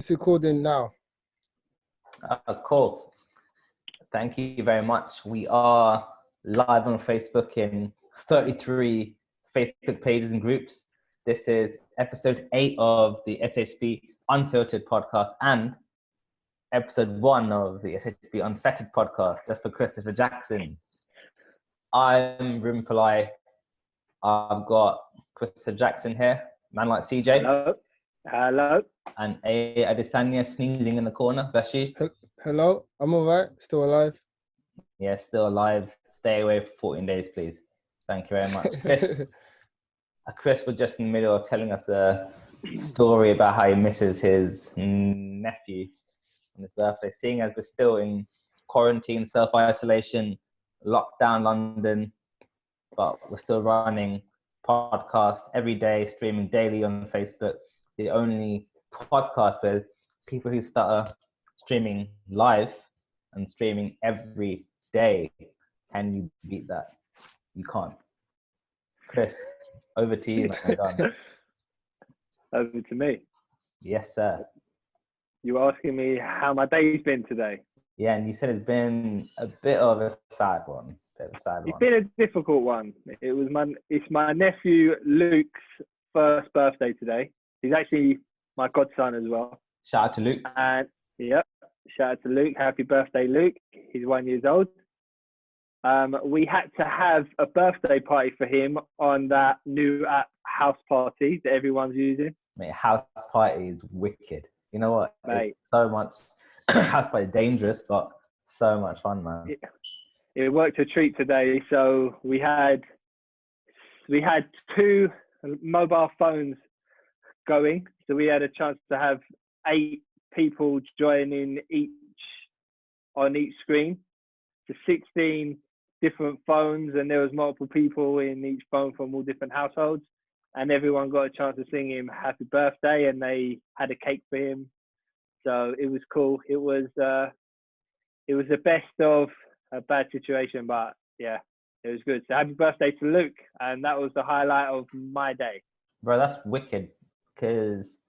It's recording now. Cool. Thank you very much. We are live on Facebook in 33 Facebook pages and groups. This is episode 8 of the SHB Unfiltered Podcast and episode 1 of the SHB Unfettered Podcast, just for Christopher Jackson. I'm Ruben Pillai. I've got Christopher Jackson here, man like CJ. Hello. And Adesanya sneezing in the corner. Beshi. Hello, I'm all right. Still alive. Yeah, still alive. Stay away for 14 days, please. Thank you very much. Chris was just in the middle of telling us a story about how he misses his nephew on his birthday. Seeing as we're still in quarantine, self-isolation, lockdown London, but we're still running podcasts every day, streaming daily on Facebook. The only podcast where people who stutter streaming live and streaming every day. Can you beat that? You can't. Chris, over to you. Over to me. Yes, sir. You were asking me how my day's been today. Yeah, and you said it's been a bit of a sad one. It's been a difficult one. It's my nephew Luke's first birthday today. He's actually my godson as well. Shout out to Luke. And yep, shout out to Luke. Happy birthday, Luke. He's 1 year old. We had to have a birthday party for him on that new app House Party that everyone's using. Mate, House Party is wicked. You know what? Mate. It's so much. House Party dangerous, but so much fun, man. It worked a treat today. So we had 2 mobile phones going, so we had a chance to have 8 people joining on each screen, so 16 different phones, and there was multiple people in each phone from all different households, and everyone got a chance to sing him happy birthday, and they had a cake for him. So it was cool. It was the best of a bad situation, but yeah, it was good. So happy birthday to Luke, and that was the highlight of my day. Bro, that's wicked. Because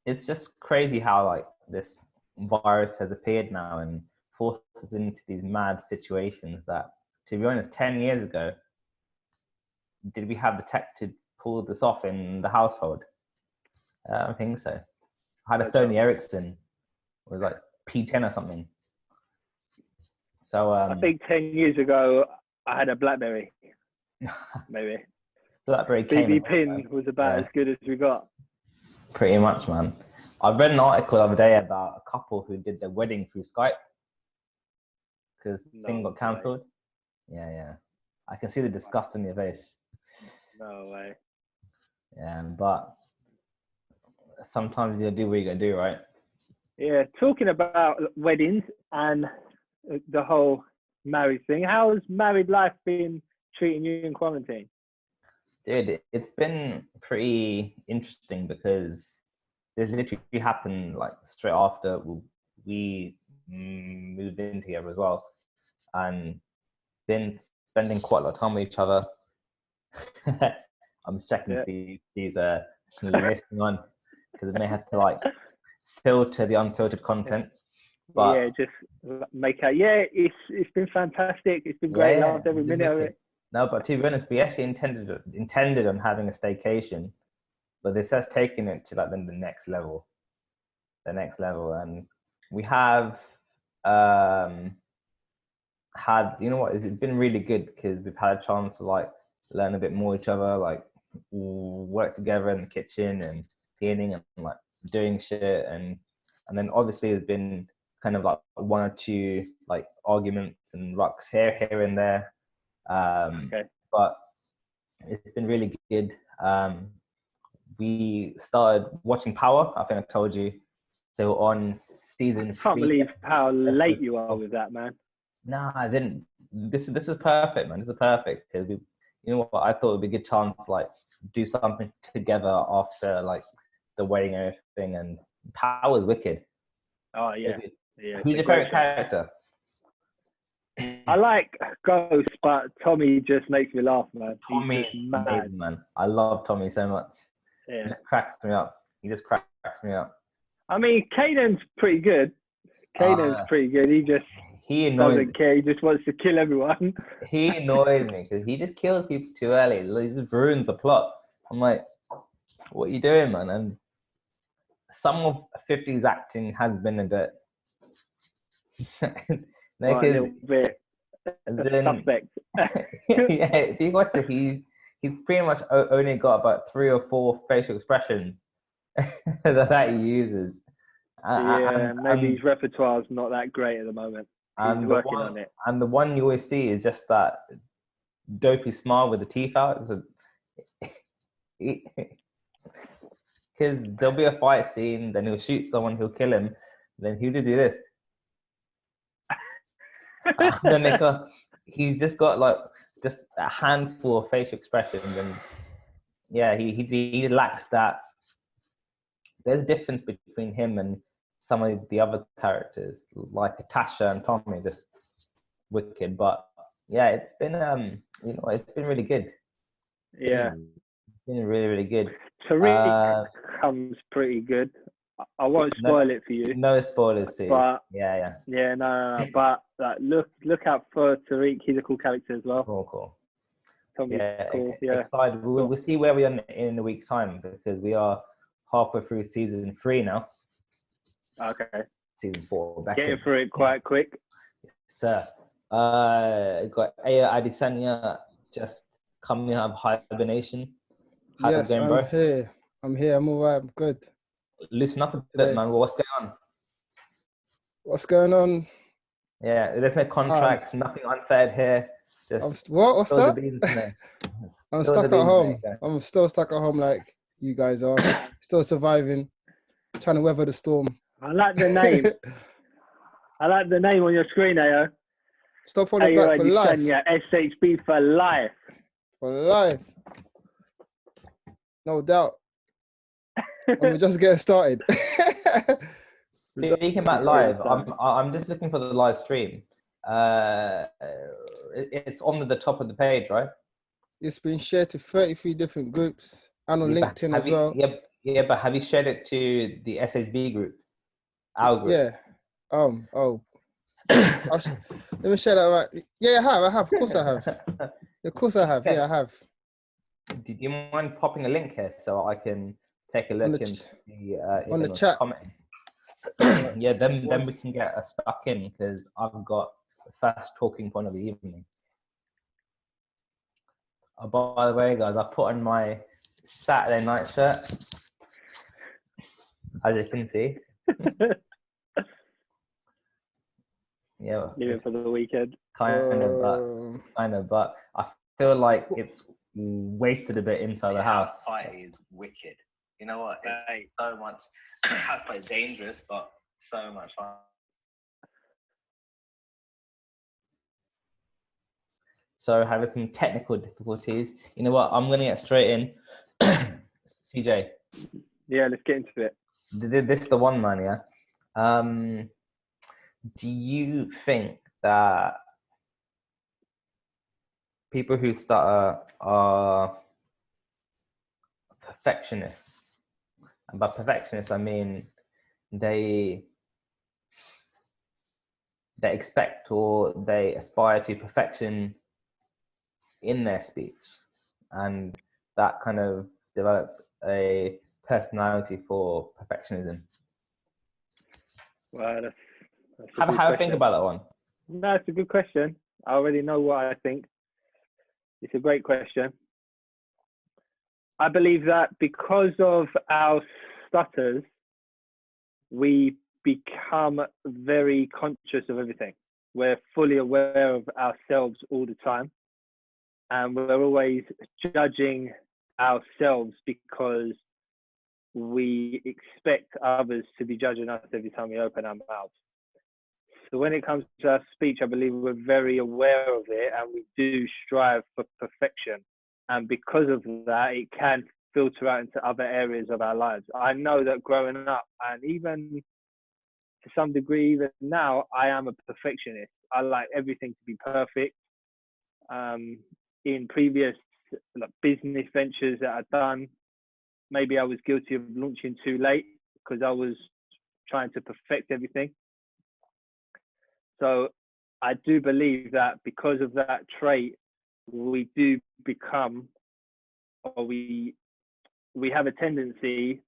it's just crazy how like this virus has appeared now and forced us into these mad situations that, to be honest, 10 years ago, did we have the tech to pull this off in the household? I don't think so. I had a Sony Ericsson. It was like P10 or something. So I think 10 years ago, I had a BlackBerry, maybe. BlackBerry BB pin was about as good as we got. Pretty much, man. I read an article the other day about a couple who did their wedding through Skype because the thing got cancelled. Yeah. I can see the disgust in your face. No way. Yeah, but sometimes you gotta do what you gotta do, right? Yeah, talking about weddings and the whole married thing, how's married life been treating you in quarantine? Dude, it's been pretty interesting because this literally happened like straight after we moved in together as well, and been spending quite a lot of time with each other. I'm just checking to see if these are listening on, because I may have to like filter the unfiltered content. But yeah, just make out. Yeah, it's been fantastic. It's been great. Loved every minute of it. No, but to be honest, we actually intended on having a staycation, but this has taken it to like the next level, and we have had, you know what, it's been really good because we've had a chance to like learn a bit more each other, like work together in the kitchen and cleaning and like doing shit, and then obviously there's been kind of like 1 or 2 like arguments and rucks here and there. But it's been really good. We started watching Power. I think I told you. So on season 3. I can't believe how late you are with that, man. Nah, I didn't. This is perfect, man. This is perfect because you know what? I thought it'd be a good chance to like do something together after like the wedding and everything. And Power is wicked. Oh yeah. Who's your favorite character? I like Ghost, but Tommy just makes me laugh, man. Tommy is amazing, man. I love Tommy so much. Yeah. He just cracks me up. I mean, Kanan's pretty good. Kanan's pretty good. He just doesn't care. He just wants to kill everyone. He annoys me because he just kills people too early. He just ruins the plot. I'm like, what are you doing, man? And some of 50's acting has been a bit... A little bit suspect. Yeah, if you watch it, he's pretty much only got about 3 or 4 facial expressions that he uses. Maybe his repertoire's not that great at the moment. He's working on it. And the one you always see is just that dopey smile with the teeth out. Because there'll be a fight scene, then he'll shoot someone, he'll kill him, then he'll do this. Then he's just got like just a handful of facial expressions, and yeah, he lacks that. There's a difference between him and some of the other characters, like Tasha and Tommy, just wicked. But yeah, it's been it's been really good. Yeah, it's been really, really good. Tariq comes pretty good. I won't spoil it for you. No spoilers for you. But yeah, no. But look out for Tariq. He's a cool character as well. Cool. Tommy's cool. Yeah. Excited. We'll see where we are in a week's time, because we are halfway through season 3 now. Okay. Season 4. Getting through it quite quick. Yes, sir. Got Aya Adesanya just coming out of hibernation. Yes, I'm here. I'm alright. I'm good. Listen up a bit, man. What's going on? What's going on? Yeah, there's no contract, nothing unfair here. Just what's that? I'm stuck at home. I'm still stuck at home like you guys are. Still surviving, trying to weather the storm. I like the name. I like the name on your screen, Ayo. Stop holding back for life. SHB for life. For life. No doubt. And we're just getting started. Speaking about live, I'm just looking for the live stream. It's on the top of the page, right? It's been shared to 33 different groups and on LinkedIn as well. Yeah, but have you shared it to the SHB group? Our group? Yeah. Let me share that right. Yeah, I have. Of course I have. Of course I have. Yeah, I have. Do you mind popping a link here so I can take a look on the chat? Yeah, then we can get stuck in, because I've got the first talking point of the evening. Oh, by the way, guys, I put on my Saturday night shirt, as you can see. Yeah, leaving for the weekend. Kind of, but I feel like it's wasted a bit inside the house. Fight is wicked. You know what? It's so much. House play is dangerous, but so much fun. So having some technical difficulties. You know what? I'm gonna get straight in. CJ. Yeah, let's get into it. This is the one, man. Yeah. Do you think that people who stutter are perfectionists? And by perfectionists, I mean they expect or they aspire to perfection in their speech, and that kind of develops a personality for perfectionism. Well, have a think about that one. No, it's a good question. I already know what I think. It's a great question. I believe that because of our stutters, we become very conscious of everything. We're fully aware of ourselves all the time. And we're always judging ourselves because we expect others to be judging us every time we open our mouths. So when it comes to our speech, I believe we're very aware of it, and we do strive for perfection. And because of that, it can filter out into other areas of our lives. I know that growing up, and even to some degree, even now, I am a perfectionist. I like everything to be perfect. In previous business ventures that I've done, maybe I was guilty of launching too late because I was trying to perfect everything. So I do believe that because of that trait, we do become, or we have a tendency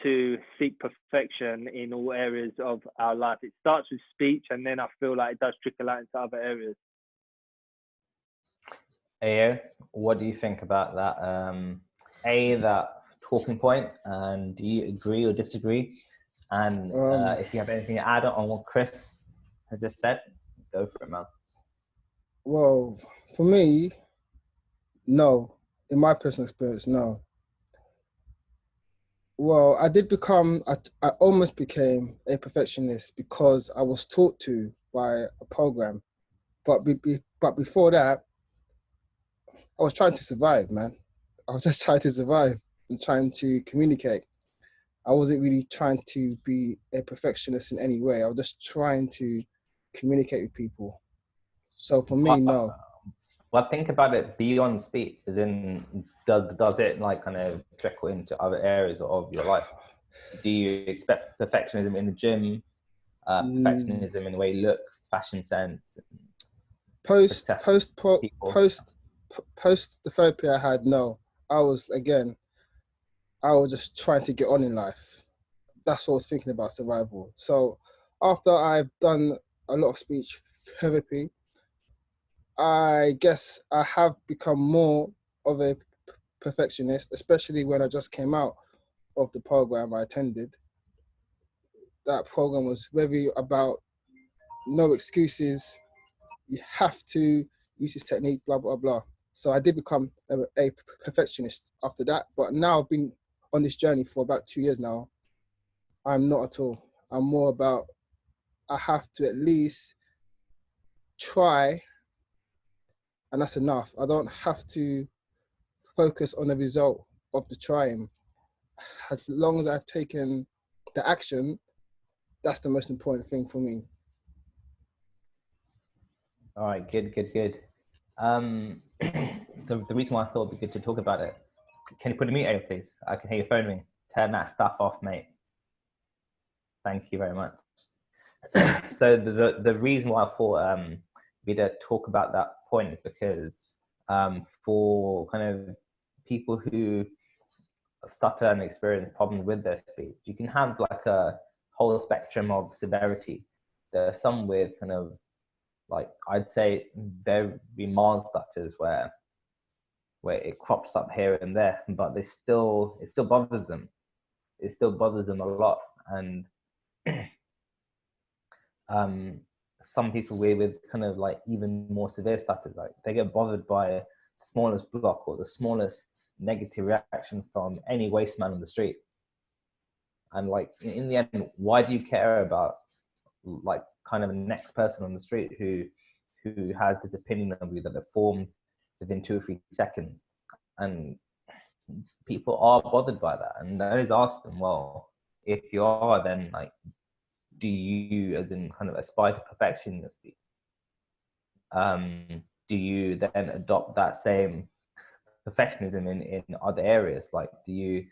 to seek perfection in all areas of our life. It starts with speech, and then I feel like it does trickle out into other areas. Ayo, what do you think about that? That talking point, and do you agree or disagree? And if you have anything to add on what Chris has just said, go for it, man. Well, for me, no. In my personal experience, no. Well, I almost became a perfectionist because I was taught to by a program. But before that, I was trying to survive, man. I was just trying to survive and trying to communicate. I wasn't really trying to be a perfectionist in any way. I was just trying to communicate with people. So for me, no. Well, think about it beyond speech, as in, does it like kind of trickle into other areas of your life? Do you expect perfectionism in the gym, perfectionism in the way you look, fashion sense? Post the therapy I had, no. I was just trying to get on in life. That's what I was thinking about, survival. So after I've done a lot of speech therapy, I guess I have become more of a perfectionist, especially when I just came out of the program I attended. That program was very about no excuses. You have to use this technique, blah, blah, blah. So I did become a perfectionist after that. But now I've been on this journey for about 2 years now. I'm not at all. I'm more about, I have to at least try, and that's enough. I don't have to focus on the result of the trying. As long as I've taken the action, that's the most important thing for me. All right, good. The reason why I thought it'd be good to talk about it, can you put a mute over, please? I can hear your phone ring. Turn that stuff off, mate. Thank you very much. So the reason why I thought we'd talk about that point is because for kind of people who stutter and experience problems with their speech, you can have like a whole spectrum of severity. There are some with kind of, like, I'd say very mild stutters where it crops up here and there, but it still bothers them. It still bothers them a lot. And some people with kind of like even more severe stutters, like they get bothered by the smallest block or the smallest negative reaction from any waste man on the street. And like in the end, why do you care about like kind of the next person on the street who has this opinion of you that they formed within 2 or 3 seconds? And people are bothered by that. And I always ask them, well, if you are, then like, do you, as in kind of aspire to perfection in your speech? Do you then adopt that same perfectionism in other areas? Like, do you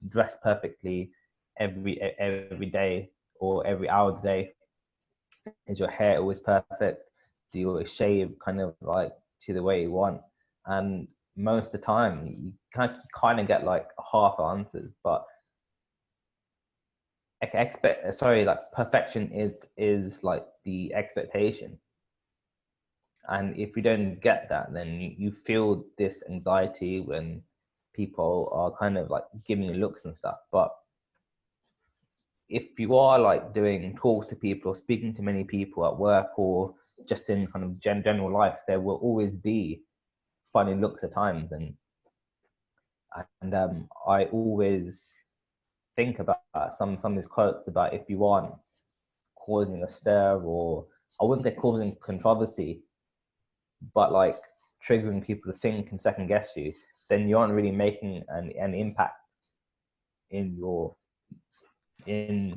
dress perfectly every day or every hour of the day? Is your hair always perfect? Do you always shave kind of like to the way you want? And most of the time you kind of get like half answers, but perfection is like the expectation. And if you don't get that, then you feel this anxiety when people are kind of like giving you looks and stuff. But if you are like doing talks to people or speaking to many people at work or just in kind of general life, there will always be funny looks at times. And I always think about some of these quotes about, if you aren't causing a stir, or I wouldn't say causing controversy, but like triggering people to think and second guess you, then you aren't really making an impact in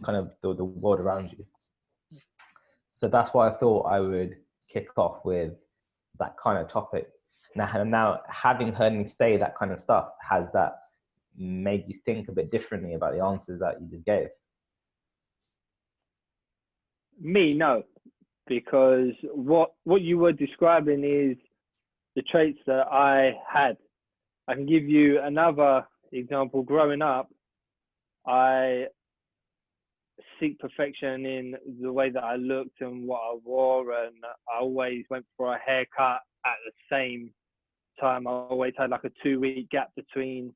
kind of the world around you. So that's why I thought I would kick off with that kind of topic. Now having heard me say that kind of stuff, has that made you think a bit differently about the answers that you just gave? Me, no, because what you were describing is the traits that I had. I can give you another example. Growing up, I seek perfection in the way that I looked and what I wore, and I always went for a haircut at the same time. I always had like a 2-week gap between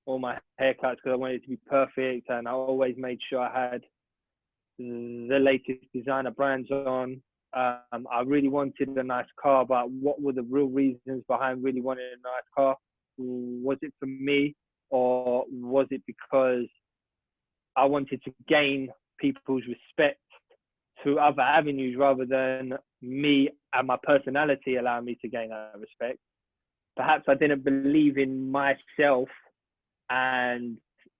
all my haircuts because I wanted it to be perfect, and I always made sure I had the latest designer brands on. I really wanted a nice car, but what were the real reasons behind really wanting a nice car? Was it for me, or was it because I wanted to gain people's respect through other avenues rather than me and my personality allowing me to gain that respect? Perhaps I didn't believe in myself, and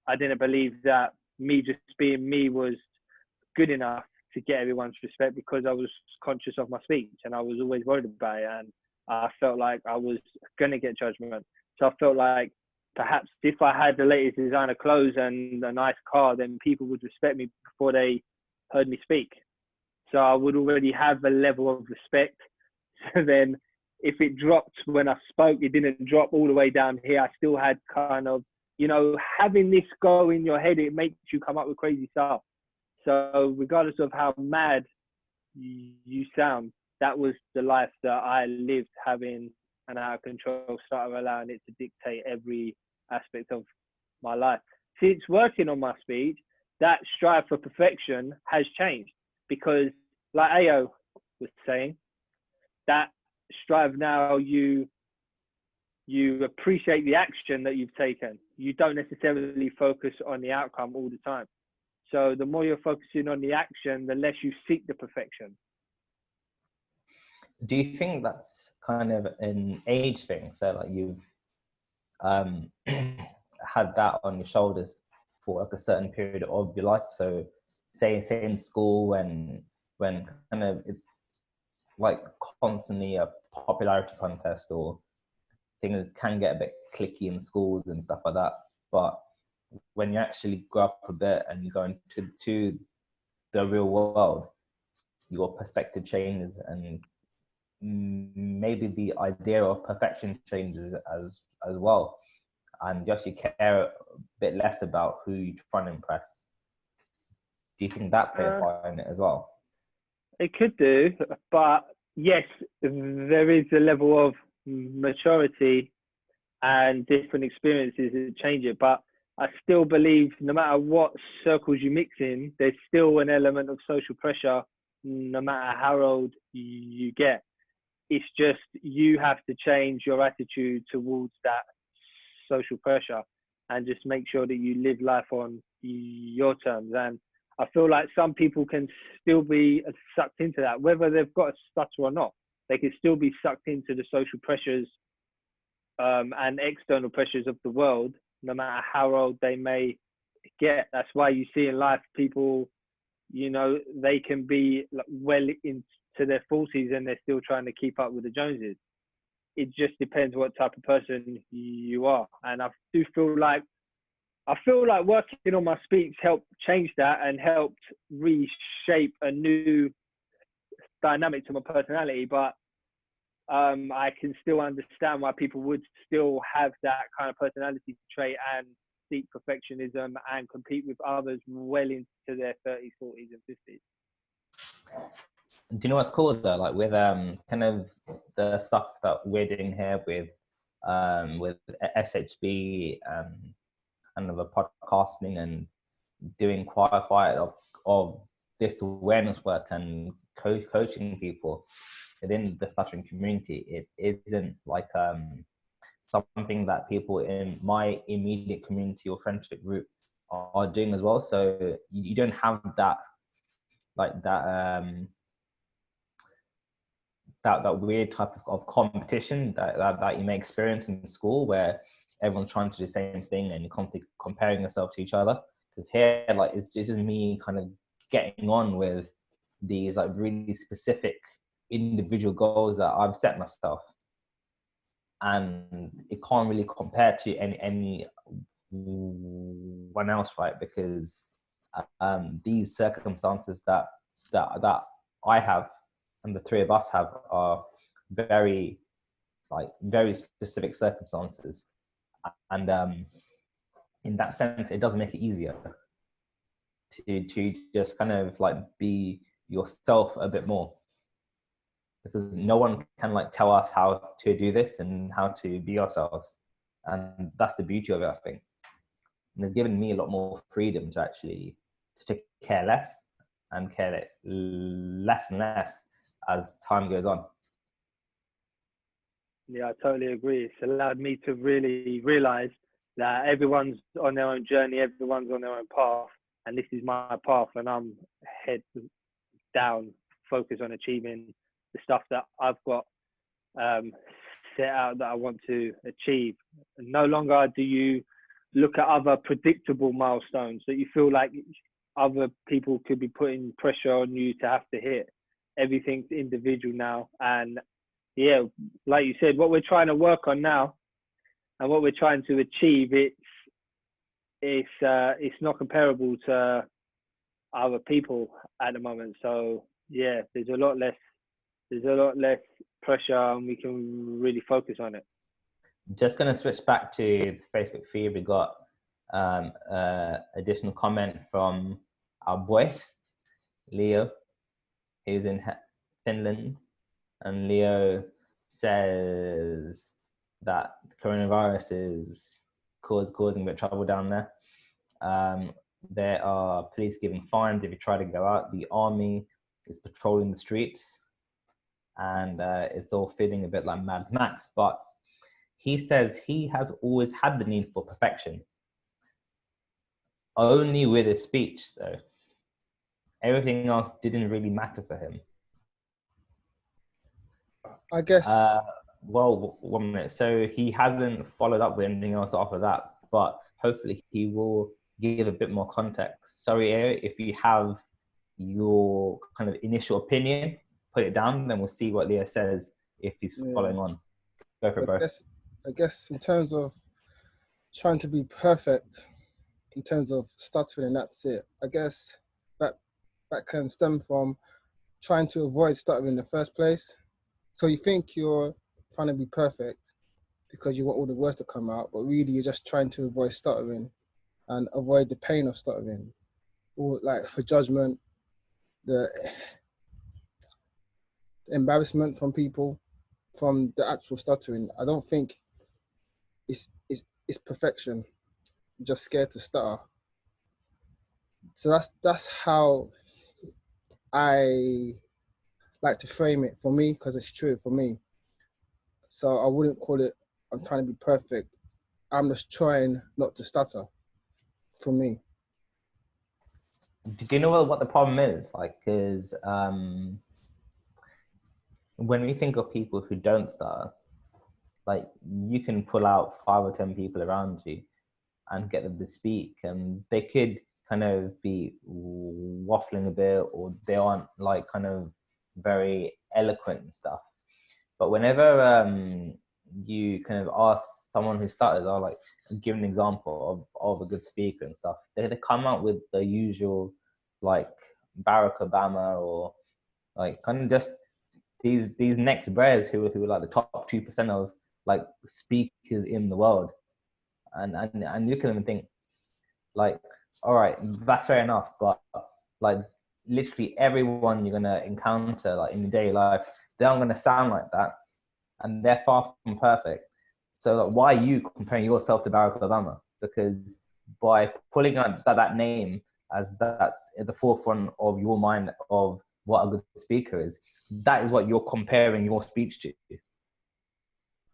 I didn't believe that me just being me was good enough to get everyone's respect, because I was conscious of my speech and I was always worried about it, and I felt like I was going to get judgment. So I felt like perhaps if I had the latest designer clothes and a nice car, then people would respect me before they heard me speak. So I would already have a level of respect. So then if it dropped when I spoke, it didn't drop all the way down here. I still had kind of, you know, having this go in your head, it makes you come up with crazy stuff. So regardless of how mad you sound, that was the life that I lived, having an out of control starter, allowing it to dictate every aspect of my life. Since working on my speech, that strive for perfection has changed, because like Ayo was saying, that strive now, you appreciate the action that you've taken. You don't necessarily focus on the outcome all the time. So the more you're focusing on the action, the less you seek the perfection. Do you think that's kind of an age thing? So like you've had that on your shoulders for like a certain period of your life. So say in school when kind of it's like constantly a popularity contest, or things can get a bit cliquey in schools and stuff like that. But when you actually grow up a bit and you go into the real world, your perspective changes, and maybe the idea of perfection changes as well, and you actually care a bit less about who you're trying to impress. Do you think that plays a part in it as well? It could do, but yes, there is a level of maturity and different experiences that change it. But I still believe no matter what circles you mix in, there's still an element of social pressure, no matter how old you get. It's just you have to change your attitude towards that social pressure and just make sure that you live life on your terms. And I feel like some people can still be sucked into that, whether they've got a stutter or not. They can still be sucked into the social pressures and external pressures of the world, no matter how old they may get. That's why you see in life people, you know, they can be well into their 40s and they're still trying to keep up with the Joneses. It just depends what type of person you are. And I feel like working on my speech helped change that and helped reshape a new dynamic to my personality. But I can still understand why people would still have that kind of personality trait and seek perfectionism and compete with others well into their 30s, 40s and 50s. Do you know what's cool though? Like with kind of the stuff that we're doing here with SHB kind of a podcasting and doing quite of this awareness work and coaching people within the stuttering community. It isn't like something that people in my immediate community or friendship group are doing as well. So you don't have that like that weird type of competition that you may experience in school, where everyone's trying to do the same thing and you're constantly comparing yourself to each other. Because here, like, it's just me kind of getting on with these like really specific individual goals that I've set myself, and it can't really compare to anyone else, right? Because these circumstances that that I have and the three of us have are very specific circumstances, and in that sense it does make it easier to just kind of like be yourself a bit more, because no one can like tell us how to do this and how to be ourselves, and that's the beauty of it, I think. And it's given me a lot more freedom to actually to care less and care less and less as time goes on. Yeah, I totally agree. It's allowed me to really realize that everyone's on their own journey, everyone's on their own path, and this is my path, and I'm head down, focused on achieving the stuff that I've got set out that I want to achieve. And no longer do you look at other predictable milestones that you feel like other people could be putting pressure on you to have to hit. Everything's individual now, and yeah, like you said, what we're trying to work on now and what we're trying to achieve, it's not comparable to other people at the moment. So yeah, there's a lot less pressure, and we can really focus on it. Just going to switch back to the Facebook feed. We got additional comment from our boy Leo, who's in Finland, and Leo says that the coronavirus is causing a bit of trouble down there. There are police giving fines if you try to go out. The army is patrolling the streets, and it's all feeling a bit like Mad Max. But he says he has always had the need for perfection. Only with his speech, though. Everything else didn't really matter for him. I guess. Well, 1 minute. So he hasn't followed up with anything else after that, but hopefully he will give a bit more context. Sorry, if you have your kind of initial opinion, put it down, then we'll see what Leo says if he's following on. Go for it, bro. I guess in terms of trying to be perfect, in terms of stuttering, that's it. I guess that can stem from trying to avoid stuttering in the first place. So you think you're trying to be perfect because you want all the words to come out, but really you're just trying to avoid stuttering and avoid the pain of stuttering, or like the judgment, the embarrassment from people, from the actual stuttering. I don't think it's perfection. You're just scared to stutter. So that's how I like to frame it for me, because it's true for me. So I wouldn't call it I'm trying to be perfect. I'm just trying not to stutter, for me. Do you know what the problem is? Like, because when we think of people who don't stutter, like you can pull out 5 or 10 people around you and get them to speak, and they could kind of be waffling a bit, or they aren't like kind of very eloquent and stuff. But whenever you kind of ask someone who stutters, or like give an example of a good speaker and stuff, they come out with the usual like Barack Obama, or like kind of just these next bears who are like the top 2% of like speakers in the world, and look at them and think like, all right, that's fair enough, but like literally everyone you're gonna encounter like in your daily life, they aren't gonna sound like that, and they're far from perfect. So like, why are you comparing yourself to Barack Obama? Because by pulling out that name as that's at the forefront of your mind of what a good speaker is, that is what you're comparing your speech to.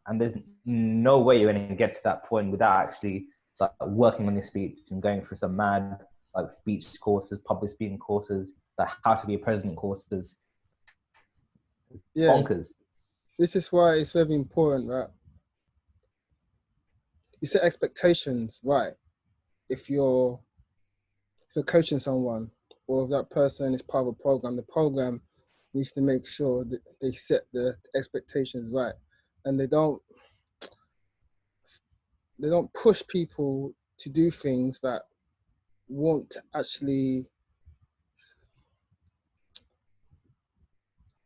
And there's no way you're going to get to that point without actually like working on your speech and going through some mad like speech courses, public speaking courses, like how to be a president courses. It's bonkers. This is why it's very important that you set expectations right. If you're coaching someone, or if that person is part of a program, the program needs to make sure that they set the expectations right, and they don't push people to do things that won't actually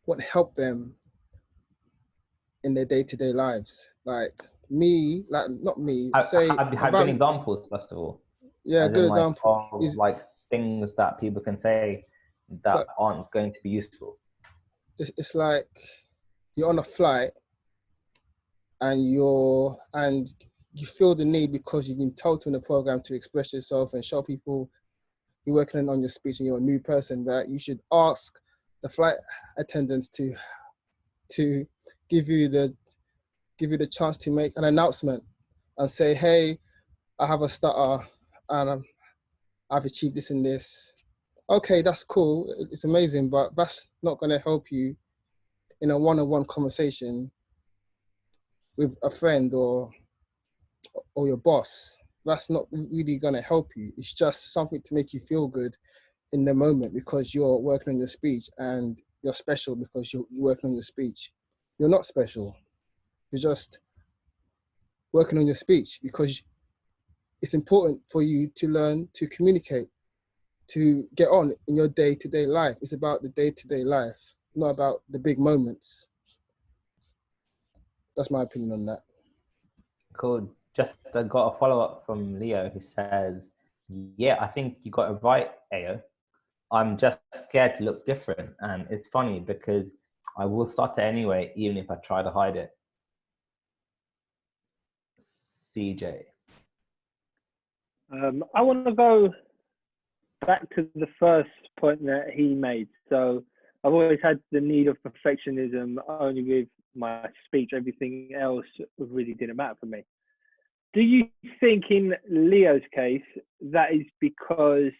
want to help them in their day-to-day lives. Like me, like not me, say Have if good I'm, examples first of all, yeah, a as good in like example of is like things that people can say it's that like, aren't going to be useful. it's like you're on a flight and you feel the need because you've been told to in the program to express yourself and show people you're working on your speech and you're a new person, that you should ask the flight attendants to give you the chance to make an announcement and say, hey, I have a stutter and I've achieved this and this. Okay, that's cool. It's amazing, but that's not going to help you in a one-on-one conversation with a friend or your boss. That's not really going to help you. It's just something to make you feel good in the moment because you're working on your speech and you're special because you're working on your speech. You're not special. You're just working on your speech because it's important for you to learn to communicate, to get on in your day-to-day life. It's about the day-to-day life, not about the big moments. That's my opinion on that. Cool. Just got a follow up from Leo who says, yeah, I think you got it right, Ayo. I'm just scared to look different. And it's funny because I will stutter anyway, even if I try to hide it. CJ. I want to go back to the first point that he made. So I've always had the need of perfectionism only with my speech. Everything else really didn't matter for me. Do you think in Leo's case, that is because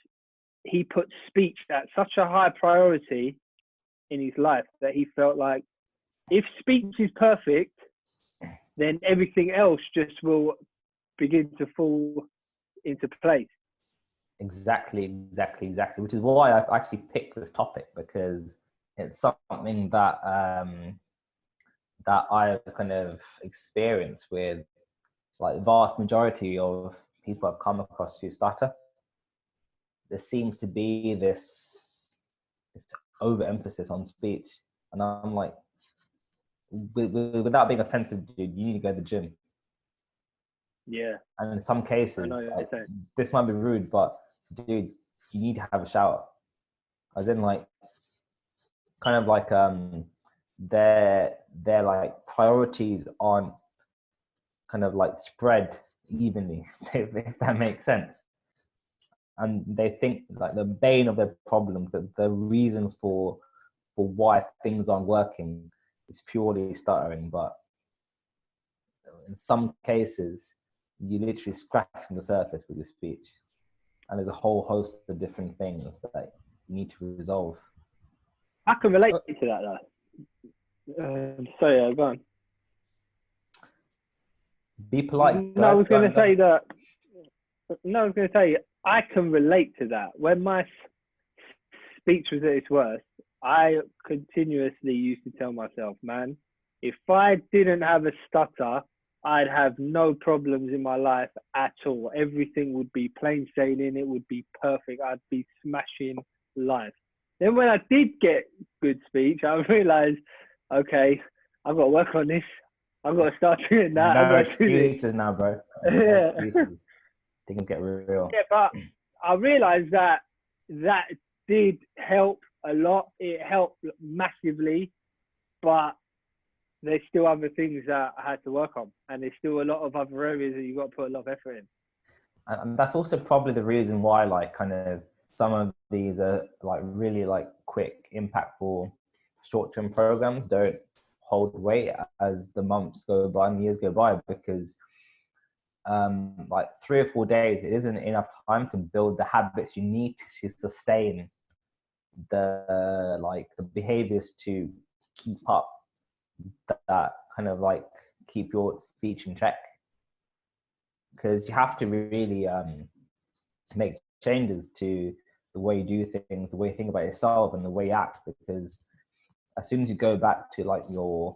he put speech at such a high priority in his life that he felt like if speech is perfect, then everything else just will begin to fall into place? Exactly. Which is why I've actually picked this topic, because it's something that that I've kind of experienced with like the vast majority of people I've come across who stutter. There seems to be this overemphasis on speech, and I'm like, without being offensive, dude, you need to go to the gym. Yeah. And in some cases, like, this might be rude, but dude, you need to have a shower. As in, like, kind of like their like priorities aren't kind of like spread evenly, if that makes sense. And they think like the bane of their problems, that the reason for why things aren't working is purely stuttering. But in some cases, you literally scratching the surface with your speech, and there's a whole host of different things that you need to resolve. I can relate to that though. So go on. Be polite. No, I was going to say that. No, I was going to say I can relate to that. When my speech was at its worst, I continuously used to tell myself, man, if I didn't have a stutter, I'd have no problems in my life at all. Everything would be plain sailing. It would be perfect. I'd be smashing life. Then when I did get good speech, I realized, okay, I've got to work on this. I've got to start doing that. No excuses now, bro. No excuses. Things get real. Yeah, but I realized that did help a lot. It helped massively, but there's still other things that I had to work on, and there's still a lot of other areas that you've got to put a lot of effort in. And that's also probably the reason why, like, kind of some of these are like really like quick, impactful, short-term programs don't hold weight as the months go by and the years go by, because like 3 or 4 days, it isn't enough time to build the habits you need to sustain the behaviors to keep up that kind of like keep your speech in check, because you have to really make changes to the way you do things, the way you think about yourself, and the way you act, because as soon as you go back to like your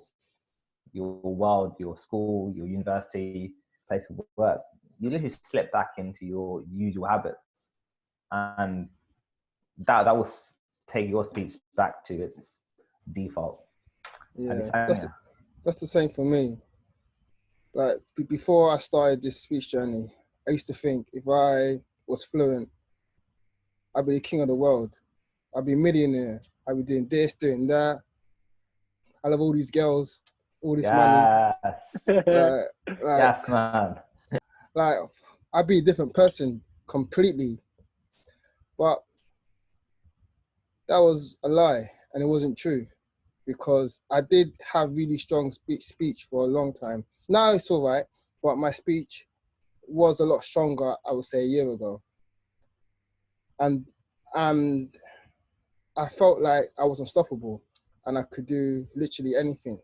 world, your school, your university, place of work, you literally slip back into your usual habits, and that will take your speech back to its default. Yeah, Alexander. that's the same for me. Like before I started this speech journey, I used to think if I was fluent, I'd be the king of the world. I'd be a millionaire. I'd be doing this, doing that. I love all these girls, all this money. Yes. Like, Yes, man. like I'd be a different person completely. But that was a lie, and it wasn't true, because I did have really strong speech for a long time. Now it's all right, but my speech was a lot stronger, I would say, a year ago. And I felt like I was unstoppable and I could do literally anything.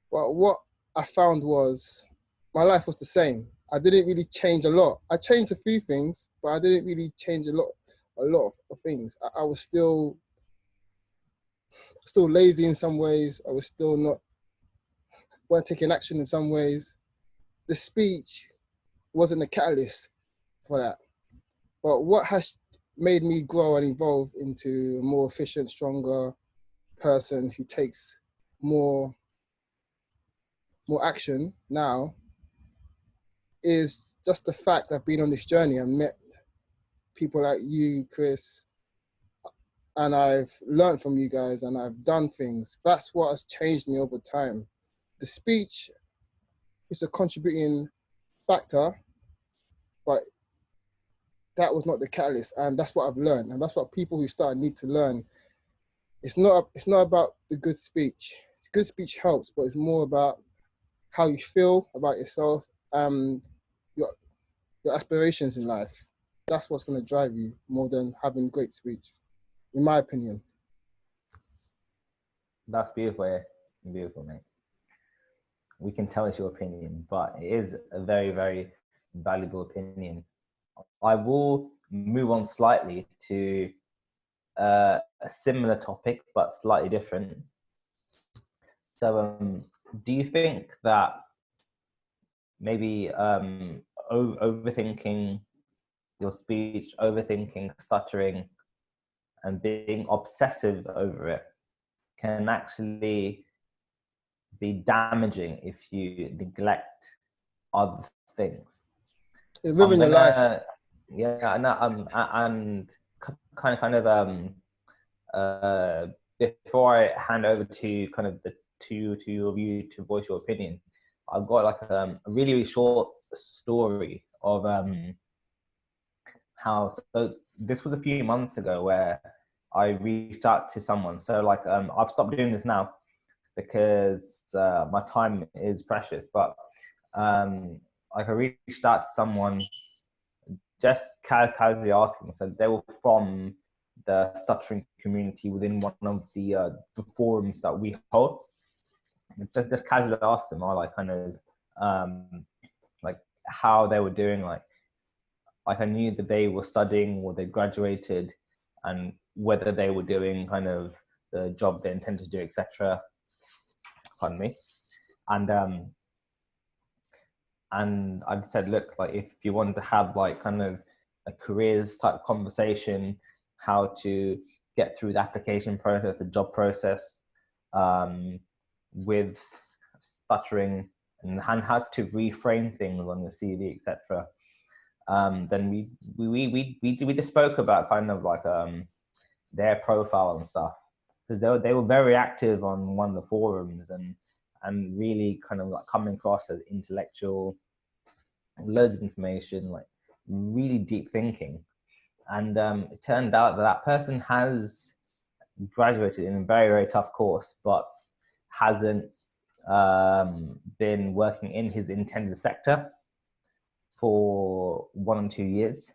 But what I found was my life was the same. I didn't really change a lot. I changed a few things, but I didn't really change a lot of things. I was still lazy in some ways. I was still weren't taking action in some ways. The speech wasn't a catalyst for that. But what has made me grow and evolve into a more efficient, stronger person who takes more action now is just the fact I've been on this journey and met people like you, Chris, and I've learned from you guys and I've done things. That's what has changed me over time. The speech is a contributing factor, but that was not the catalyst. And that's what I've learned. And that's what people who start need to learn. It's not about the good speech. Good speech helps, but it's more about how you feel about yourself, your aspirations in life. That's what's going to drive you more than having great speech, in my opinion. That's beautiful, yeah. Beautiful, mate. We can tell it's your opinion, but it is a very, very valuable opinion. I will move on slightly to a similar topic, but slightly different. So, do you think that maybe overthinking your speech, overthinking, stuttering, and being obsessive over it can actually be damaging if you neglect other things? It ruins your life. Yeah, and before I hand over to kind of the two of you to voice your opinion, I've got like a really, really short story of how. So this was a few months ago where I reached out to someone. So like I've stopped doing this now because my time is precious. But like I reached out to someone, just casually asking. So they were from the stuttering community within one of the forums that we hold. Just casually asked them, like kind of like how they were doing. Like I knew that they were studying or they graduated, and whether they were doing kind of the job they intended to do, etc. Pardon me. And I'd said, look, like if you wanted to have like kind of a careers type conversation, how to get through the application process, the job process, with stuttering, and how to reframe things on your CV, etc. Then we just spoke about kind of like their profile and stuff, because they were very active on one of the forums and really kind of like coming across as intellectual, loads of information, like really deep thinking. And it turned out that person has graduated in a very, very tough course, but hasn't been working in his intended sector for 1 or 2 years.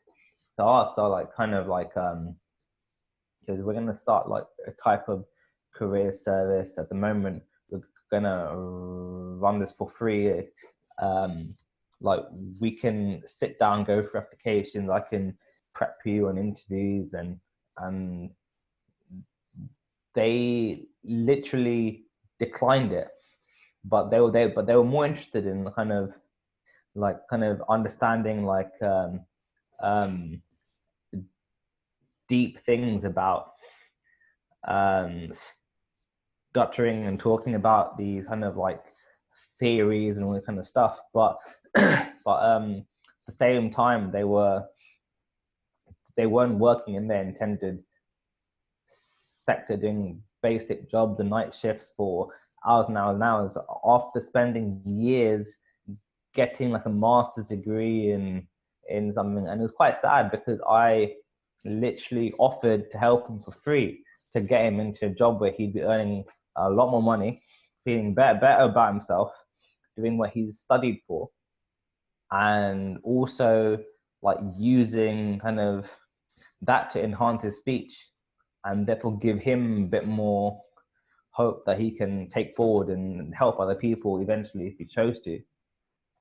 So I asked, like kind of like because we're going to start like a type of career service at the moment. We're going to run this for free. Like we can sit down, go through applications. I can prep you on interviews, and they literally declined it. But they were more interested in kind of understanding like deep things about stuttering and talking about the kind of like theories and all that kind of stuff, but at the same time they weren't working in their intended sector, doing basic jobs and night shifts for hours and hours and hours, after spending years getting like a master's degree in something. And it was quite sad because I literally offered to help him for free to get him into a job where he'd be earning a lot more money, feeling better about himself, doing what he's studied for, and also like using kind of that to enhance his speech and therefore give him a bit more hope that he can take forward and help other people eventually if he chose to.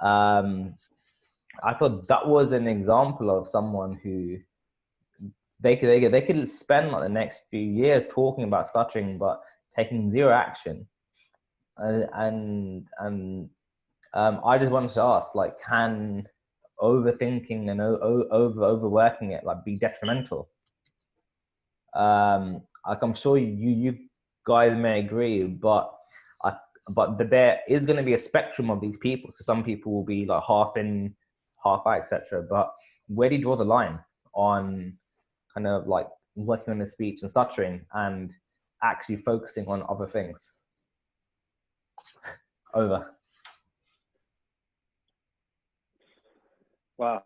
I thought that was an example of someone who they could spend like the next few years talking about stuttering but taking zero action. I just wanted to ask, like, can overthinking and overworking it like be detrimental? Like, I'm sure you guys may agree, but there is going to be a spectrum of these people. So some people will be like half in, half out, etc. But where do you draw the line on kind of like working on the speech and stuttering and actually focusing on other things? Over. Wow.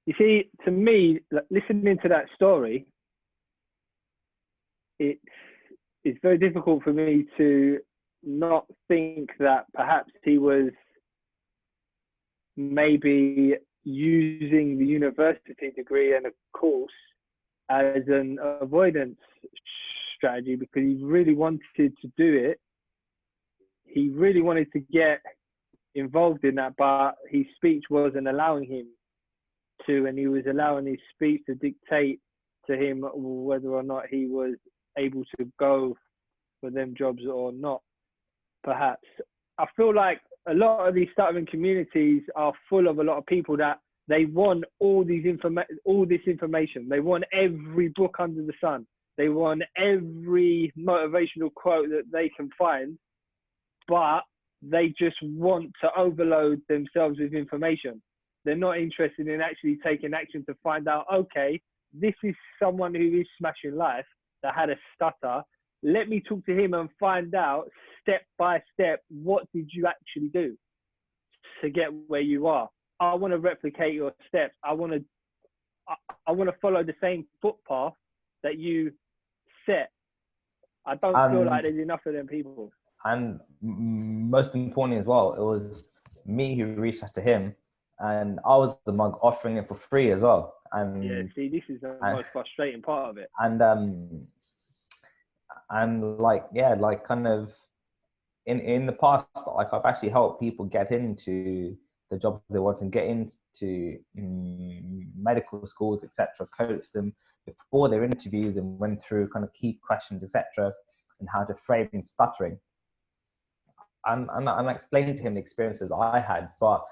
You see, to me, listening to that story, it's very difficult for me to not think that perhaps he was maybe using the university degree and a course as an avoidance strategy, because he really wanted to do it. He really wanted to get involved in that, but his speech wasn't allowing him to, and he was allowing his speech to dictate to him whether or not he was able to go for them jobs or not. Perhaps I feel like a lot of these stuttering communities are full of a lot of people that they want all this information. They want every book under the sun. They want every motivational quote that they can find, but they just want to overload themselves with information. They're not interested in actually taking action to find out, okay, this is someone who is smashing life, that had a stutter. Let me talk to him and find out step by step, what did you actually do to get where you are? I want to replicate your steps. I want to follow the same footpath that you set. I don't feel like there's enough of them people. And most importantly as well, it was me who reached out to him, and I was the mug offering it for free as well. And yeah, see, this is the most frustrating part of it. And like, yeah, like kind of in the past, like I've actually helped people get into the jobs they want and get into medical schools, etc. Coach them before their interviews and went through kind of key questions, etc. and how to frame stuttering. And I explained to him the experiences I had, but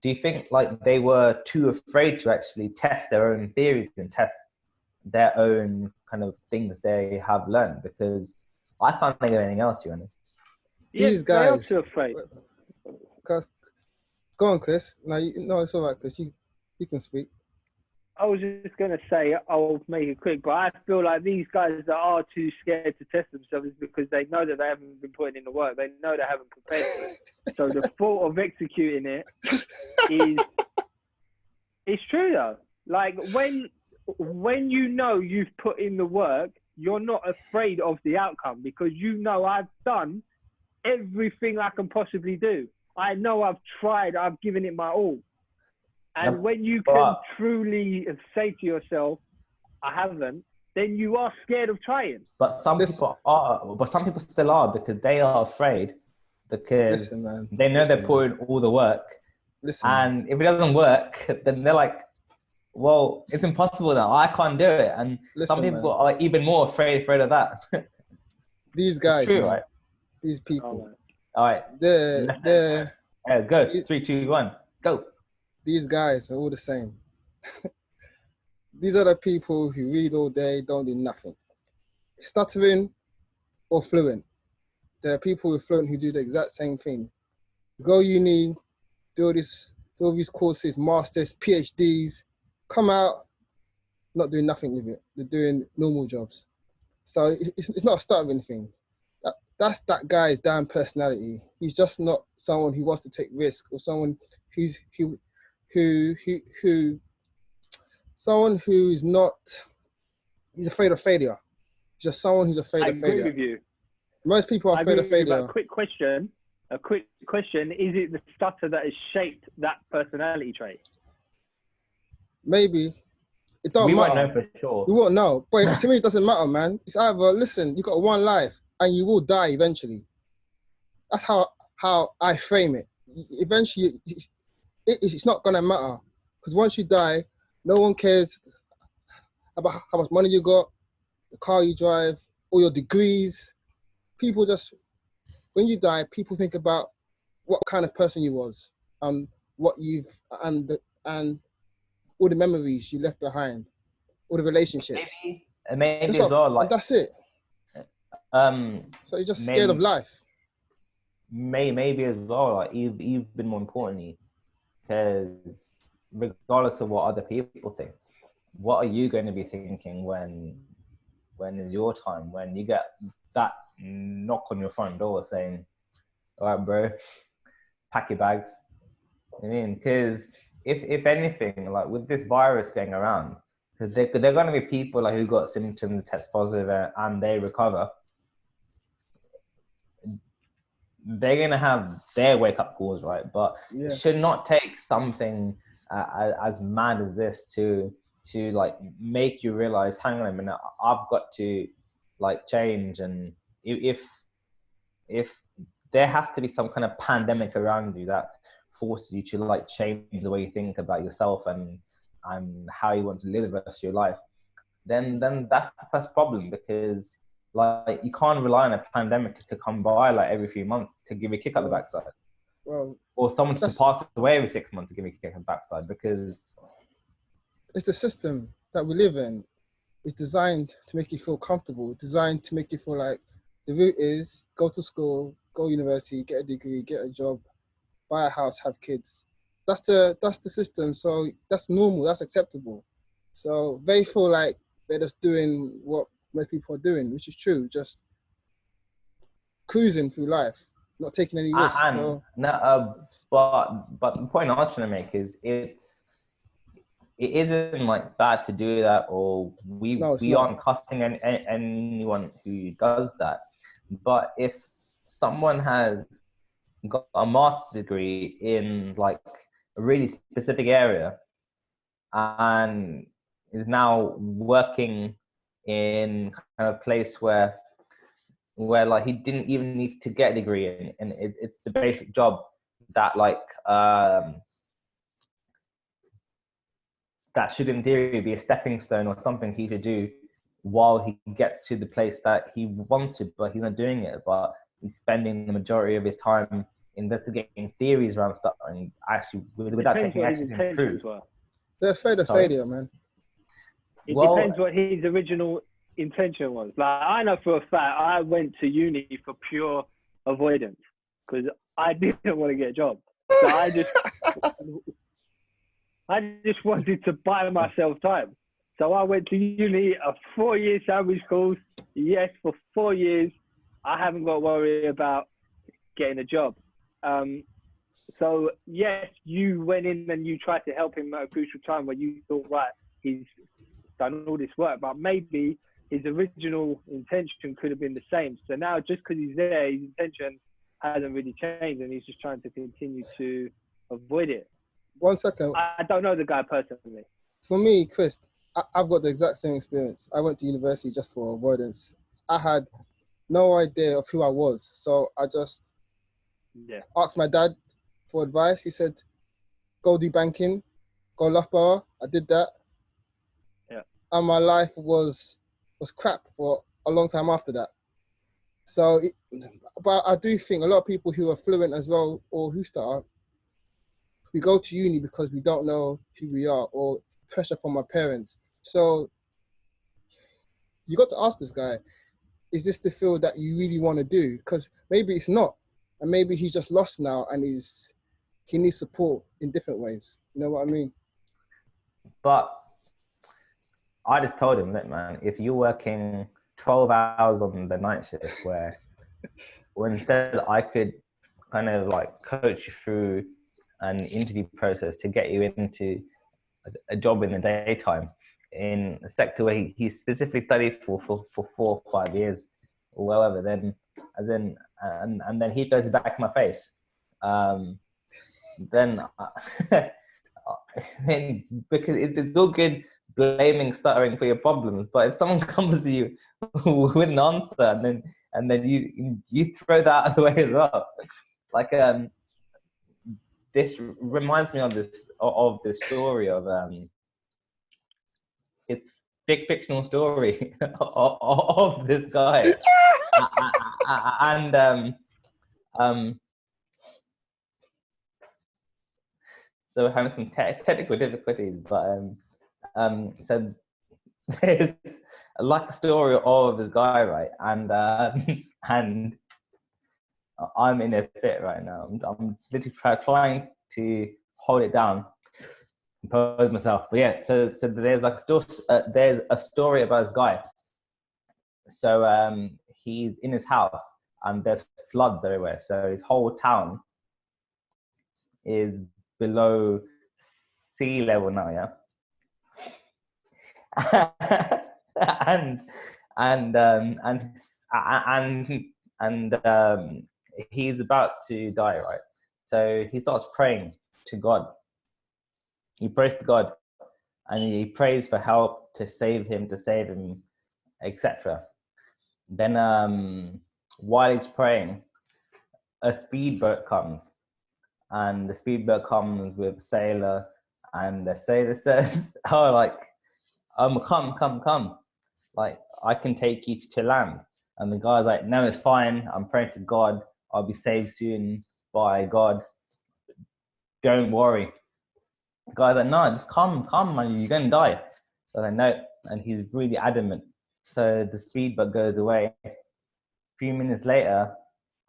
do you think like they were too afraid to actually test their own theories and test their own kind of things they have learned? Because I can't think of anything else, to be honest. These guys, they are too afraid. Go on, Chris. No, it's all right, Chris. You can speak. I was just going to say, I'll make it quick, but I feel like these guys that are too scared to test themselves is because they know that they haven't been putting in the work. They know they haven't prepared for it. So the thought of executing it it's true though. Like when you know you've put in the work, you're not afraid of the outcome, because you know I've done everything I can possibly do. I know I've tried, I've given it my all. And when you can truly say to yourself, I haven't, then you are scared of trying. But some people still are, because they are afraid, because they know they're putting all the work. And if it doesn't work, then they're like, well, it's impossible now. I can't do it. And some people are even more afraid of that. These guys, true, right? These people. All right. They're go. 3, 2, 1, go. These guys are all the same. These are the people who read all day, don't do nothing. Stuttering or fluent. There are people who are fluent who do the exact same thing. Go uni, do all these courses, masters, PhDs, come out, not doing nothing with it. They're doing normal jobs. So it's not a stuttering thing. That's that guy's damn personality. He's just not someone who wants to take risk, or someone who's someone who's not, he's afraid of failure. He's just someone who's afraid of failure. I agree with you. Most people are afraid of failure. A quick question. Is it the stutter that has shaped that personality trait? Maybe. It don't matter. We won't know for sure. We won't know. But to me, it doesn't matter, man. It's either, listen, you got one life and you will die eventually. That's how I frame it. Eventually, it's not going to matter. Because once you die, no one cares about how much money you got, the car you drive, or your degrees. People just, when you die, people think about what kind of person you was, and what you've, and all the memories you left behind, all the relationships. Maybe as well, like, and that's it. So you're just scared of life. Maybe as well, like even more importantly, because regardless of what other people think, what are you going to be thinking when is your time? When you get that knock on your front door saying, "All right, bro, pack your bags." I mean, because if anything, like with this virus going around, because they're going to be people like who got symptoms, test positive, and they recover. They're going to have their wake-up calls, right? But it should not take something as mad as this to like make you realize, hang on a minute, I've got to like change. And if there has to be some kind of pandemic around you that forces you to like change the way you think about yourself and how you want to live the rest of your life, then that's the first problem, because like you can't rely on a pandemic to come by like every few months to give you a kick up the backside. Well, or someone to pass away every 6 months to give you a kick up the backside, because it's the system that we live in. It's designed to make you feel comfortable. It's designed to make you feel like the route is go to school, go to university, get a degree, get a job, buy a house, have kids. That's the system. So that's normal. That's acceptable. So they feel like they're just doing what most people are doing, which is true. Just cruising through life, not taking any risks. But the point I was trying to make is it isn't like bad to do that, or we aren't cussing anyone who does that. But if someone has got a master's degree in like a really specific area and is now working in kind of place where like he didn't even need to get a degree in, and it's the basic job that like that should in theory be a stepping stone or something he could do while he gets to the place that he wanted, but he's not doing it. But he's spending the majority of his time investigating theories around stuff and actually without taking action to improve. Well. They're afraid of failure, man. It depends what his original intention was. Like, I know for a fact I went to uni for pure avoidance because I didn't want to get a job. So I just wanted to buy myself time. So I went to uni, a 4-year sandwich course. Yes, for 4 years, I haven't got to worry about getting a job. So yes, you went in and you tried to help him at a crucial time where you thought, right, he's done all this work, but maybe his original intention could have been the same. So now just because he's there, his intention hasn't really changed and he's just trying to continue to avoid it. 1 second. I don't know the guy personally. For me, Chris, I've got the exact same experience. I went to university just for avoidance. I had no idea of who I was. So I just asked my dad for advice. He said, go do banking, go Loughborough. I did that. Yeah. And my life was crap for a long time after that. So, but I do think a lot of people who are fluent as well, or who start, we go to uni because we don't know who we are, or pressure from our parents. So you got to ask this guy, is this the field that you really want to do? Because maybe it's not, and maybe he's just lost now, and he needs support in different ways. You know what I mean? But I just told him, look, man, if you're working 12 hours on the night shift, where instead I could kind of like coach you through an interview process to get you into a job in the daytime in a sector where he specifically studied for 4 or 5 years or whatever, then and then he throws it back in my face. Then I mean, because it's all good blaming stuttering for your problems, but if someone comes to you with an answer and then you throw that out of the way as well, like this reminds me of this story of it's fictional story of this guy. And so we're having some technical difficulties, but so there's like a story of this guy, right? And and I'm in a fit right now. I'm literally trying to hold it down, compose myself. But yeah, so there's like there's a story about this guy. So he's in his house and there's floods everywhere. So his whole town is below sea level now, yeah. and he's about to die, right? So he starts praying to God. He prays to God, and he prays for help to save him, etc. Then, while he's praying, a speedboat comes, and the speedboat comes with a sailor, and the sailor says, "Oh, like, come, like, I can take you to land." And the guy's like, "No, it's fine. I'm praying to God. I'll be saved soon by God. Don't worry." The guy's like, "No, just come, man. You're gonna die." So I know, and he's really adamant. So the speedboat goes away. A few minutes later,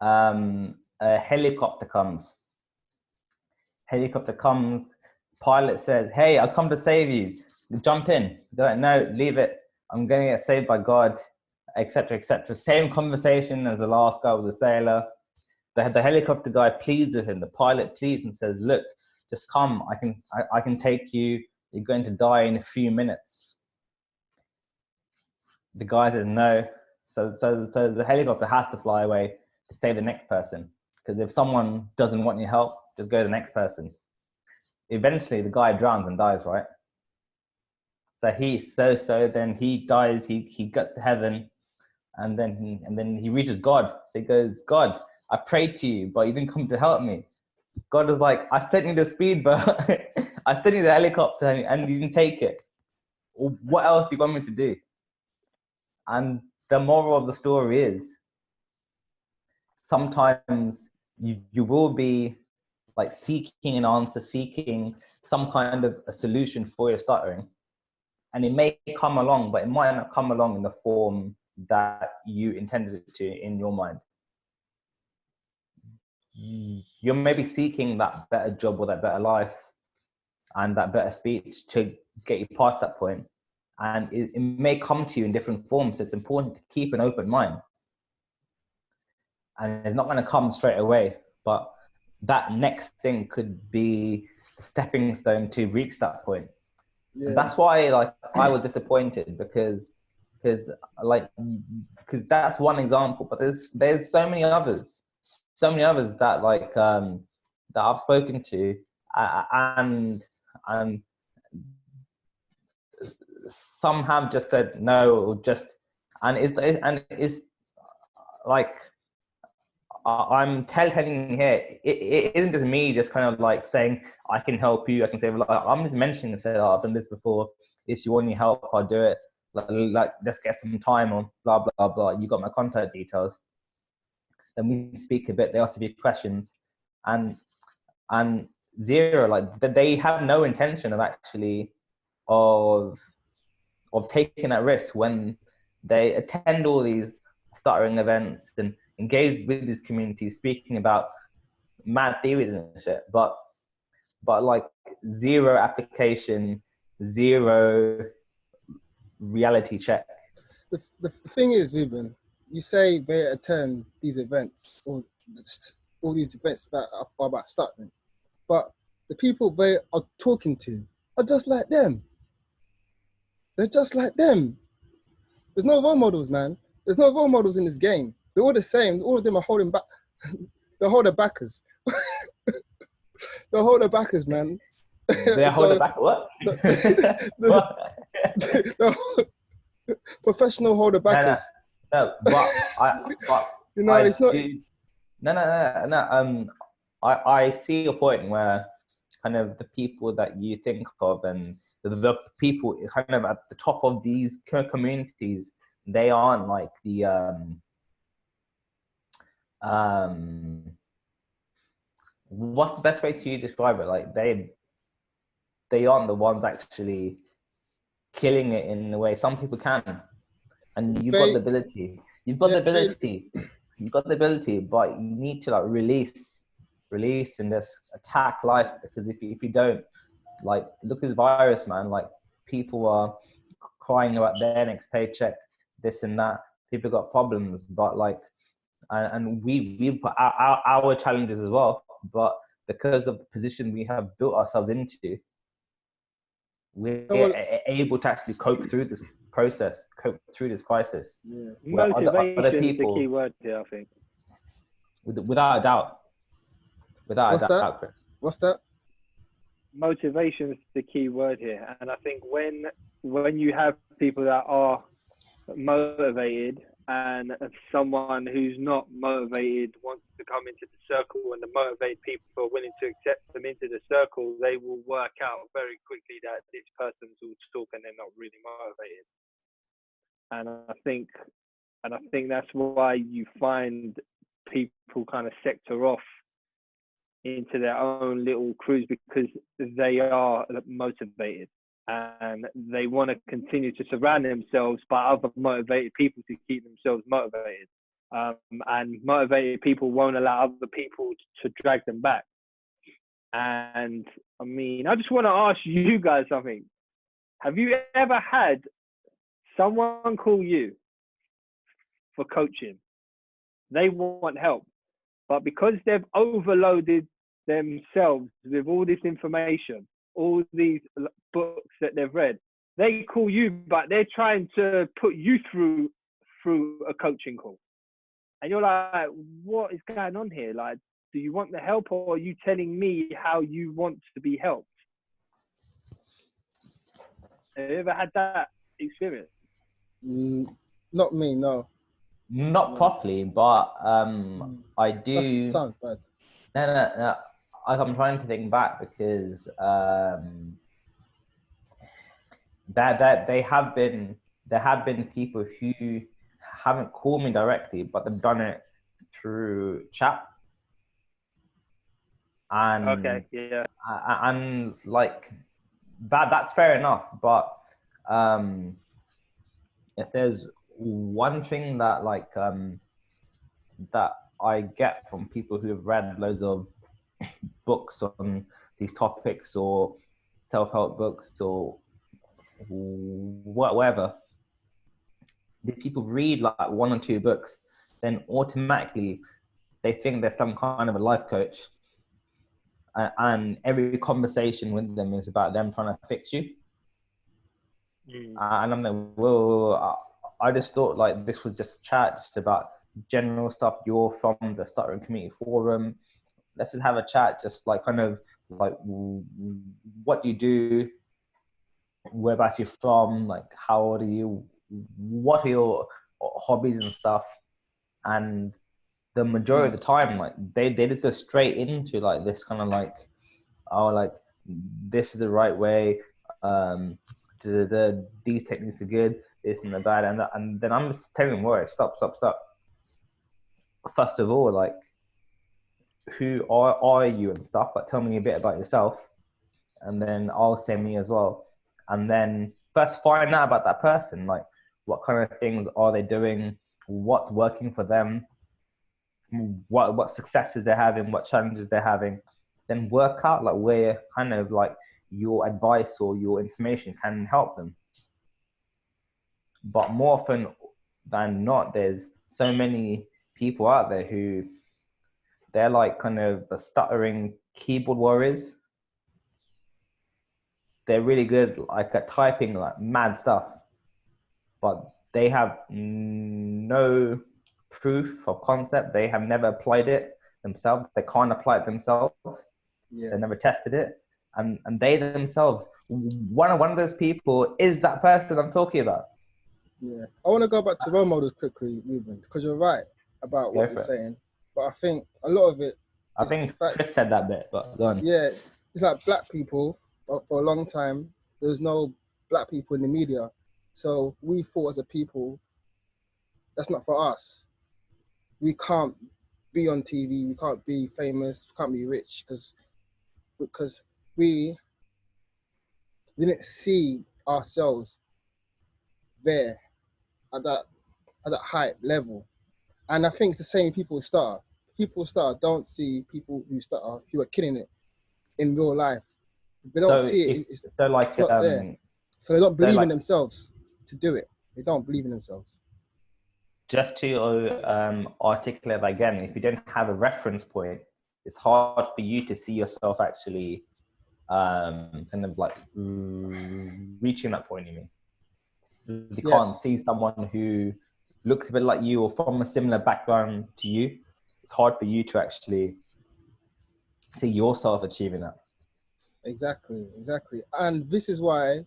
a helicopter comes. Pilot says, "Hey, I'll come to save you. Jump in." They're like, "No, leave it. I'm going to get saved by God," etc., etc. Same conversation as the last guy with the sailor. The helicopter guy pleads with him. The pilot pleads and says, "Look, just come. I can take you. You're going to die in a few minutes." The guy says no. So the helicopter has to fly away to save the next person. Because if someone doesn't want your help, just go to the next person. Eventually, the guy drowns and dies, right? So then he dies. He gets to heaven, and then he reaches God. So he goes, "God, I prayed to you, but you didn't come to help me." God is like, "I sent you the speedboat, I sent you the helicopter, and you didn't take it. What else do you want me to do?" And the moral of the story is, sometimes you will be like seeking an answer, seeking some kind of a solution for your stuttering. And it may come along, but it might not come along in the form that you intended it to in your mind. You're maybe seeking that better job or that better life and that better speech to get you past that point. And it may come to you in different forms. So it's important to keep an open mind. And it's not going to come straight away, but that next thing could be a stepping stone to reach that point. Yeah. And that's why, like, I was disappointed because that's one example, but there's so many others that like that I've spoken to, and some have just said no, or and it's like, I'm telling here, it isn't just me just kind of like saying I can help you, I can say, I'm just mentioning and say, "Oh, I've done this before. If you want any help, I'll do it. Like let's get some time on blah blah blah. You got my contact details." Then we speak a bit. They ask a few questions, and zero, like they have no intention of actually of taking that risk when they attend all these stuttering events and engage with this community, speaking about mad theories and shit, but like zero application, zero reality check. The thing is, Ruben, you say they attend these events or all these events that are about stuttering, but the people they are talking to are just like them. They're just like them. There's no role models, man. There's no role models in this game. They're all the same. All of them are holding back. They're holding backers. They're holding backers, man. They're holding back what? Professional holder backers. No, but you know, it's not. No. I see your point where kind of the people that you think of and the people kind of at the top of these communities, they aren't like the what's the best way to describe it? Like they aren't the ones actually killing it in the way some people can. And you've got the ability. You've got the ability, but you need to like release and just attack life, because if you don't, like, look at this virus, man. Like, people are crying about their next paycheck, this and that. People got problems, but like, and we've got our challenges as well. But because of the position we have built ourselves into, we're able to actually cope through this process, cope through this crisis. Yeah. Motivation is the key word here, I think. Without a doubt. Without a doubt. What's that? Motivation is the key word here. And I think when you have people that are motivated and someone who's not motivated wants to come into the circle, and the motivated people are willing to accept them into the circle, they will work out very quickly that this person's all talk and they're not really motivated. And I think that's why you find people kind of sector off into their own little crews, because they are motivated and they want to continue to surround themselves by other motivated people to keep themselves motivated. And motivated people won't allow other people to drag them back. And I mean, I just want to ask you guys something. Have you ever had someone call you for coaching? They want help, but because they've overloaded themselves with all this information, all these books that they've read, they call you, but they're trying to put you through a coaching call. And you're like, what is going on here? Like, do you want the help, or are you telling me how you want to be helped? Have you ever had that experience? Not me, no. Not properly, but I do. That sounds bad. No. I'm trying to think back, because that there have been people who haven't called me directly, but they've done it through chat. And okay, yeah. And like that's fair enough, but if there's one thing that like that I get from people who have read loads of books on these topics, or self-help books, or whatever, if people read like 1 or 2 books, then automatically they think they're some kind of a life coach, and every conversation with them is about them trying to fix you. And I'm like, whoa, I just thought like this was just a chat, just about general stuff. You're from the Stuttering Community Forum. Let's just have a chat, just like kind of like, what do you do? Whereabouts you're from? Like, how old are you? What are your hobbies and stuff? And the majority of the time, like they just go straight into like this kind of like, oh, like this is the right way. These techniques are good. This and that, and then I'm just telling them, "Wait, stop. First of all, like, who are you and stuff? Like, tell me a bit about yourself, and then I'll say me as well. And then first find out about that person, like, what kind of things are they doing? what's working for them, what successes they're having, what challenges they're having, then work out like where kind of like your advice or your information can help them. But more often than not, there's so many people out there who they're like kind of the stuttering keyboard warriors. They're really good like at typing like mad stuff, but they have no proof of concept. They have never applied it themselves. They can't apply it themselves. Yeah. They never tested it. And they themselves, one of those people is that person I'm talking about. Yeah. I want to go back to role models quickly, Ruben, because you're right about what you're saying. But I think a lot of it, I think Chris said that bit, but go on. Yeah, it's like black people, for a long time, there's no black people in the media. So we thought as a people, that's not for us. We can't be on TV, we can't be famous, we can't be rich, because we didn't see ourselves there at that high level. And I think it's the same people Stutter. People Stutter don't see people who Stutter who are killing it in real life. They don't see it. It's not there. So they don't believe in themselves to do it. They don't believe in themselves. Just to articulate that again, if you don't have a reference point, it's hard for you to see yourself actually kind of like reaching that point, you mean? You can't see someone who looks a bit like you or from a similar background to you. It's hard for you to actually see yourself achieving that. Exactly. And this is why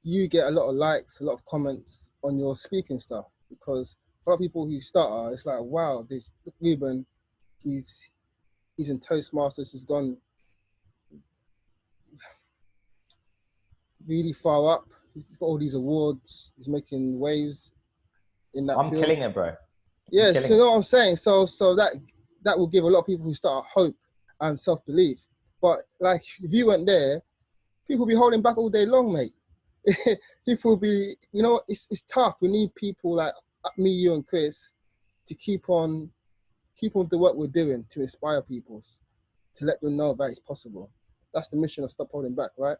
you get a lot of likes, a lot of comments on your speaking stuff, because for a lot of people who stutter, it's like, wow, this Ruben, he's in Toastmasters, he's gone really far up. He's got all these awards. He's making waves in that field. Killing it, bro. Yeah, so you know what I'm saying? So that will give a lot of people who start hope and self-belief. But like, if you weren't there, people will be holding back all day long, mate. People will be, you know, it's tough. We need people like me, you, and Chris to keep on with the work we're doing, to inspire people, to let them know that it's possible. That's the mission of Stop Holding Back, right?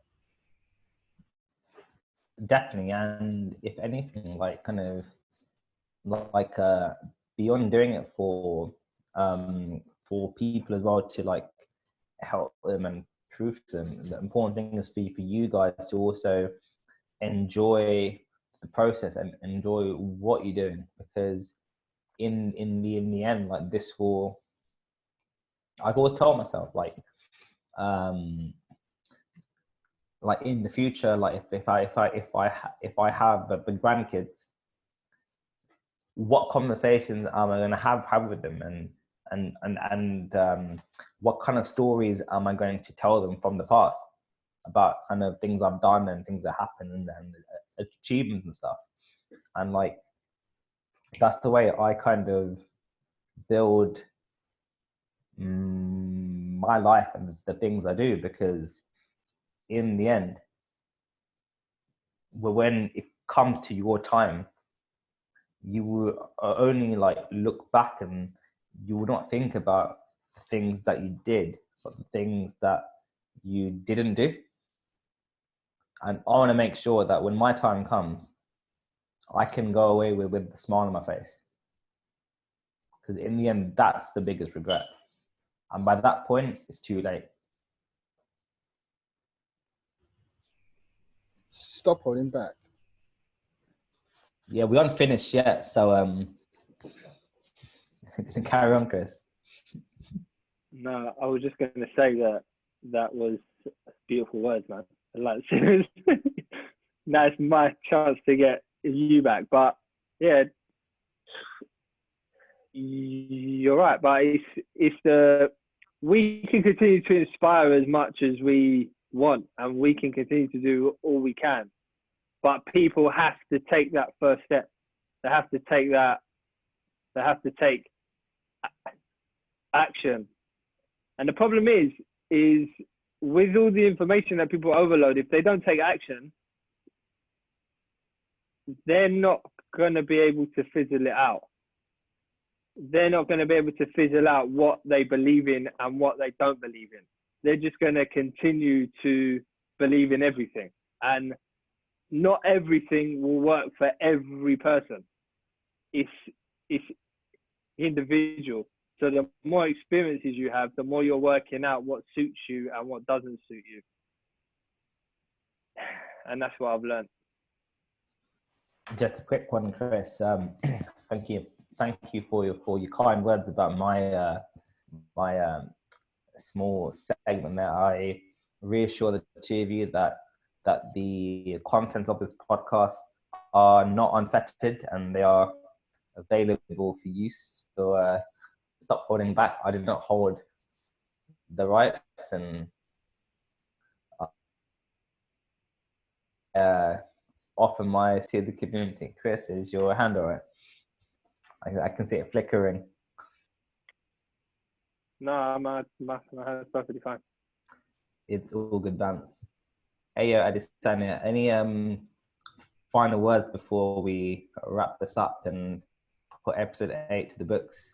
Definitely. And if anything, like kind of like beyond doing it for people as well, to like help them and prove to them, the important thing is for you guys to also enjoy the process and enjoy what you're doing, because in the end, like this will, I've always told myself like in the future, like if I have the grandkids, what conversations am I going to have with them, and what kind of stories am I going to tell them from the past about kind of things I've done and things that happened and achievements and stuff. And like, that's the way I kind of build my life and the things I do, because in the end, when it comes to your time, you will only like look back and you will not think about the things that you did, but the things that you didn't do. And I want to make sure that when my time comes, I can go away with a smile on my face. Because in the end, that's the biggest regret. And by that point, it's too late. Stop holding back. Yeah, we aren't finished yet, so carry on, Chris. No, I was just going to say that was beautiful words, man. Like, seriously, now it's my chance to get you back. But yeah, you're right. But we can continue to inspire as much as we want, and we can continue to do all we can. But people have to take that first step. They have to take that. They have to take action. And the problem is with all the information that people overload, if they don't take action, they're not going to be able to fizzle it out. They're not going to be able to fizzle out what they believe in and what they don't believe in. They're just going to continue to believe in everything. And not everything will work for every person. It's individual. So the more experiences you have, the more you're working out what suits you and what doesn't suit you. And that's what I've learned. Just a quick one, Chris. Thank you for your kind words about my small segment there. I reassure the two of you that the contents of this podcast are not unfettered and they are available for use. So stop holding back. I did not hold the rights, and offer my to the community. Chris, is your hand all right? I can see it flickering. No, my hand's perfectly fine. It's all good balance. Hey, Adesanya, any final words before we wrap this up and put episode 8 to the books?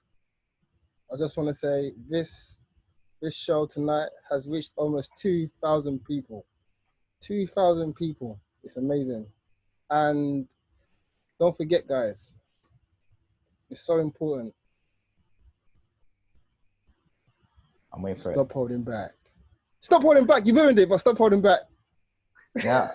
I just want to say this show tonight has reached almost 2,000 people. 2,000 people. It's amazing. And don't forget, guys, it's so important. I'm waiting for Stop holding back. Stop holding back. You've ruined it, but stop holding back. Yeah.